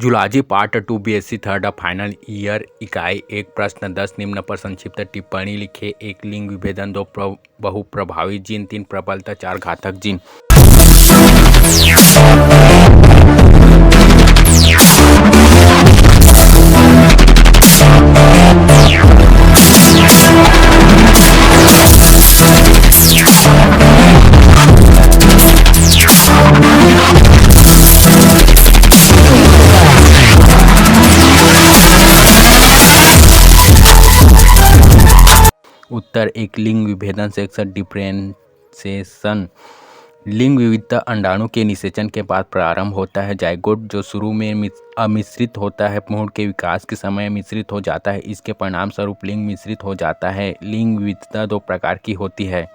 Zoology part 2 BSc third final year इकाई 1 प्रश्न 10 निम्न पर संक्षिप्त टिप्पणी लिखें। 1 लिंग विभेदन, 2 बहुप्रभावी जीन, 3 प्रबलता, 4 घातक जीन। उत्तर 1 लिंग विभेदन सेक्स डिफरेंशिएशन। लिंग विविधता अंडाणु के निषेचन के बाद प्रारंभ होता है। जाइगोट जो शुरू में अमिश्रित होता है भ्रूण के विकास के समय मिश्रित हो जाता है। इसके परिणाम स्वरूप लिंग मिश्रित हो जाता है। लिंग विविधता 2 प्रकार की होती है।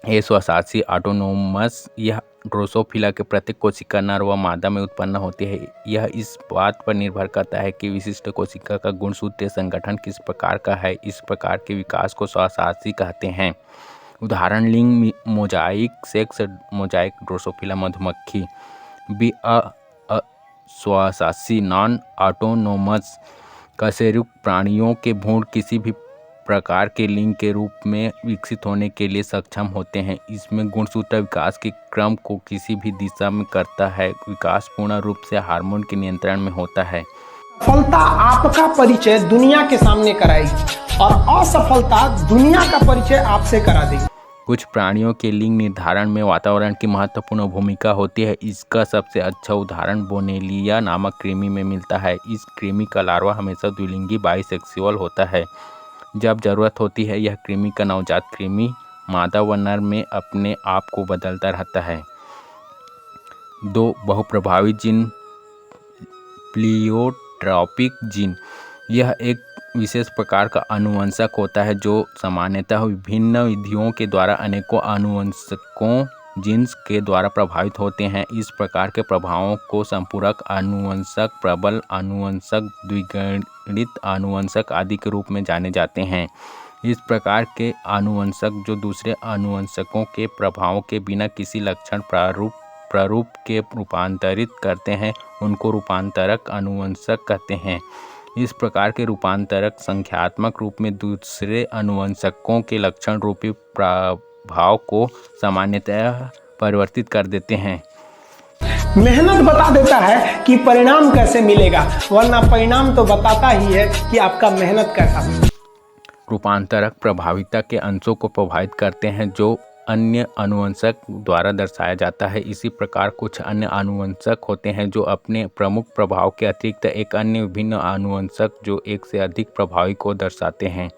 ये स्वशासी ऑटोनोमस, यह ड्रोसोफिला के प्रत्येक कोशिका नर व मादा में उत्पन्न होती है। यह इस बात पर निर्भर करता है कि विशिष्ट कोशिका का गुणसूत्रीय संगठन किस प्रकार का है। इस प्रकार के विकास को स्वशासी कहते हैं। उदाहरण लिंग मोजाइक सेक्स मोजाइक ड्रोसोफिला मधुमक्खी। बी स्वशासी नॉन ऑटोनोमस कशेरुक प्राणियों के भ्रूण किसी भी प्रकार के लिंग के रूप में विकसित होने के लिए सक्षम होते हैं। इसमें गुणसूत्र विकास के क्रम को किसी भी दिशा में करता है। विकास पूर्ण रूप से हार्मोन के नियंत्रण में होता है। सफलता आपका परिचय दुनिया के सामने कराएगी और असफलता दुनिया का परिचय आपसे करा देगी। कुछ प्राणियों के लिंग निर्धारण में वातावरण की महत्वपूर्ण भूमिका होती है। इसका सबसे अच्छा उदाहरण बोनेलिया नामक कृमि में मिलता है। इस कृमि का लार्वा हमेशा द्विलिंगी बाइसेक्सुअल होता है। जब जरूरत होती है यह कृमि का नवजात कृमि मादा व नर में अपने आप को बदलता रहता है। 2 बहुप्रभावी जीन प्लियोट्रॉपिक जीन। यह एक विशेष प्रकार का अनुवंशक होता है जो सामान्यतः विभिन्न विधियों के द्वारा अनेकों अनुवंशकों जीन्स के द्वारा प्रभावित होते हैं। इस प्रकार के प्रभावों को संपूरक अनुवंशक, प्रबल अनुवंशक, द्विगुणित अनुवंशक आदि के रूप में जाने जाते हैं। इस प्रकार के अनुवंशक जो दूसरे अनुवंशकों के प्रभावों के बिना किसी लक्षण प्रारूप के रूपांतरित करते हैं उनको रूपांतरक अनुवंशक कहते हैं। इस प्रकार के रूपांतरक संख्यात्मक रूप में दूसरे अनुवंशकों के लक्षण रूपी प्रभाव को सामान्यतः परिवर्तित कर देते हैं। मेहनत बता देता है कि परिणाम कैसे मिलेगा, वरना परिणाम तो बताता ही है कि आपका मेहनत कैसा है। रूपांतरक प्रभाविता के अंशों को प्रभावित करते हैं जो अन्य अनुवंशक द्वारा दर्शाया जाता है। इसी प्रकार कुछ अन्य अनुवंशक होते हैं जो अपने प्रमुख प्रभाव के अतिरिक्त एक अन्य विभिन्न अनुवंशक जो एक से अधिक प्रभावी को दर्शाते हैं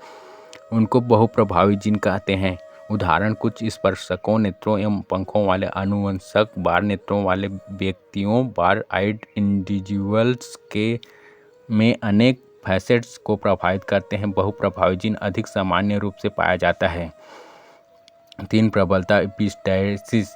उनको बहुप्रभावी जीन कहते हैं। उदाहरण कुछ स्पर्शकों, नेत्रों एवं पंखों वाले अनुवंशक बार नेत्रों वाले व्यक्तियों बार आइड इंडिविजुअल्स के में अनेक फैसेट्स को प्रभावित करते हैं। बहुप्रभावी जीन अधिक सामान्य रूप से पाया जाता है। 3 प्रबलता एपिस्टैसिस।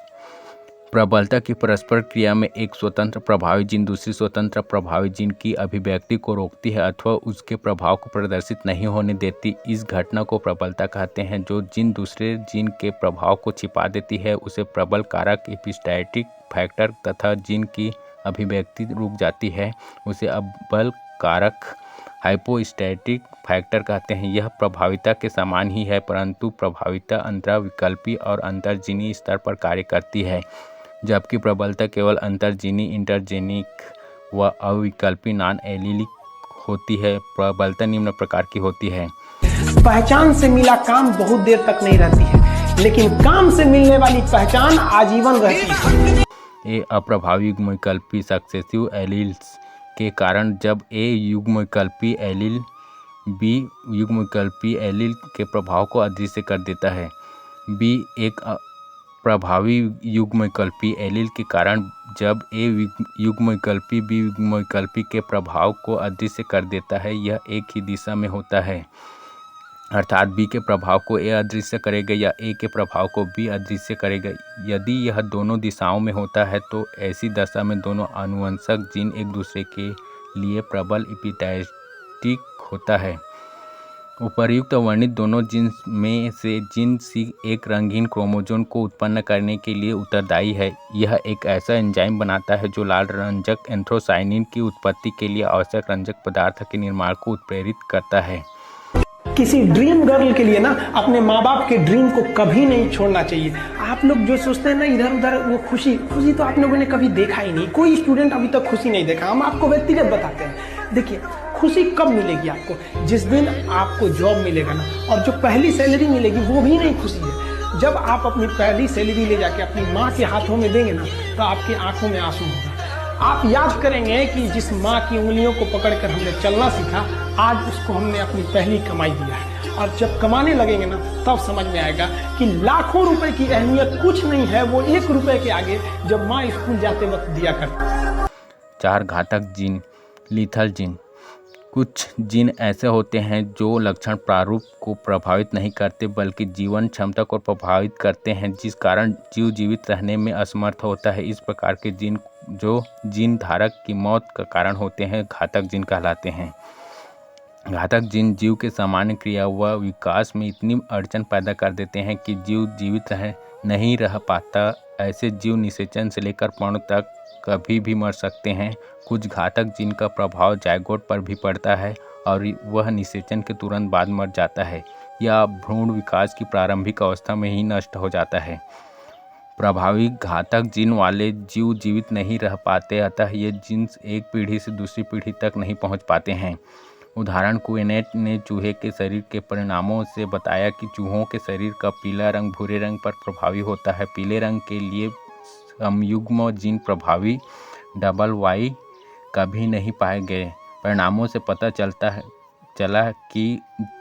प्रबलता की परस्पर क्रिया में एक स्वतंत्र प्रभावी जीन दूसरी स्वतंत्र प्रभावी जीन की अभिव्यक्ति को रोकती है अथवा उसके प्रभाव को प्रदर्शित नहीं होने देती। इस घटना को प्रबलता कहते हैं। जो जीन दूसरे जीन के प्रभाव को छिपा देती है उसे प्रबल कारक एपिस्टैटिक फैक्टर तथा जीन की अभिव्यक्ति रुक जाती है उसे अबल कारक हाइपोस्टैटिक फैक्टर कहते हैं। यह प्रभाविता के समान ही है परंतु प्रभाविता अंतराविकल्पी और अंतर्जीनी स्तर पर कार्य करती है जबकि प्रबलता केवल अंतर्जीनी इंटरजेनिक व अविकल्पी नॉन एलिलिक होती है। प्रबलता निम्न प्रकार की होती है। पहचान से मिला काम बहुत देर तक नहीं रहती है, लेकिन काम से मिलने वाली पहचान आजीवन रहती है। ए अप्रभावी युग्मविकल्पी सक्सेसिव एलील्स के कारण जब ए युग्मविकल्पी एलील बी युग्मविकल्पी एलील के प्रभाव को अदृश्य कर देता है। बी एक प्रभावी युग्मविकल्पी एलील के कारण जब ए युग्मविकल्पी बी युग्मविकल्पी के प्रभाव को अदृश्य कर देता है। यह एक ही दिशा में होता है अर्थात बी के प्रभाव को ए अदृश्य करेगा या ए के प्रभाव को बी अदृश्य करेगा। यदि यह दोनों दिशाओं में होता है तो ऐसी दशा में दोनों अनुवंशक जीन एक दूसरे के लिए प्रबल एपिस्टैटिक होता है। उपर्युक्त वर्णित दोनों जीन्स में से जीन सी एक रंगीन क्रोमोसोम को उत्पन्न करने के लिए उत्तरदायी है। यह एक ऐसा एंजाइम बनाता है जो लाल रंजक एंथ्रोसायनिन की उत्पत्ति के लिए आवश्यक रंजक पदार्थ के निर्माण को उत्प्रेरित करता है। किसी ड्रीम गर्ल के लिए ना अपने माँ बाप के ड्रीम को कभी नहीं छोड़ना चाहिए। आप लोग जो सोचते हैं ना इधर उधर, वो खुशी तो आप लोगों ने कभी देखा ही नहीं। कोई स्टूडेंट अभी तक खुशी नहीं देखा। हम आपको व्यक्तिगत बताते हैं। देखिए, खुशी कब मिलेगी आपको? जिस दिन आपको जॉब मिलेगा ना, और जो पहली सैलरी मिलेगी वो भी नहीं खुशी है। जब आप अपनी पहली सैलरी ले जाके अपनी माँ के हाथों में देंगे ना, तो आपकी आंखों में आंसू होगा। आप याद करेंगे कि जिस माँ की उंगलियों को पकड़कर हमने चलना सीखा, आज उसको हमने अपनी पहली कमाई दिया है। और जब कमाने लगेंगे ना, तब समझ में आएगा कि लाखों रुपए की अहमियत कुछ नहीं है, वो 1 रुपए के आगे जब माँ स्कूल जाते वक्त दिया करती। 4 घातक जीन। Lethal gene. कुछ जीन ऐसे होते हैं जो लक्षण प्रारूप को प्रभावित नहीं करते बल्कि जीवन क्षमता को प्रभावित करते हैं, जिस कारण जीव जीवित रहने में असमर्थ होता है। इस प्रकार के जीन जो जीन धारक की मौत का कारण होते हैं घातक जीन कहलाते हैं। घातक जीन जीव के सामान्य क्रिया व विकास में इतनी अड़चन पैदा कर देते हैं कि जीव जीवित नहीं रह पाता। ऐसे जीव निषेचन से लेकर पर्ण तक कभी भी मर सकते हैं। कुछ घातक जीन का प्रभाव जायगोट पर भी पड़ता है और वह निषेचन के तुरंत बाद मर जाता है या भ्रूण विकास की प्रारंभिक अवस्था में ही नष्ट हो जाता है। प्रभावित घातक जीन वाले जीव जीवित नहीं रह पाते, अतः ये जीन्स एक पीढ़ी से दूसरी पीढ़ी तक नहीं पहुंच पाते हैं। उदाहरण क्विनेट ने चूहे के शरीर के परिणामों से बताया कि चूहों के शरीर का पीला रंग भूरे रंग पर प्रभावी होता है। पीले रंग के लिए समयुग्म जीन प्रभावी डबल वाई कभी नहीं पाए गए। परिणामों से पता चला कि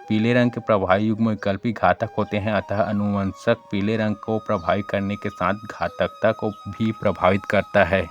पीले रंग के प्रभावी युग्म वैकल्पिक घातक होते हैं, अतः अनुवंशक पीले रंग को प्रभावित करने के साथ घातकता को भी प्रभावित करता है।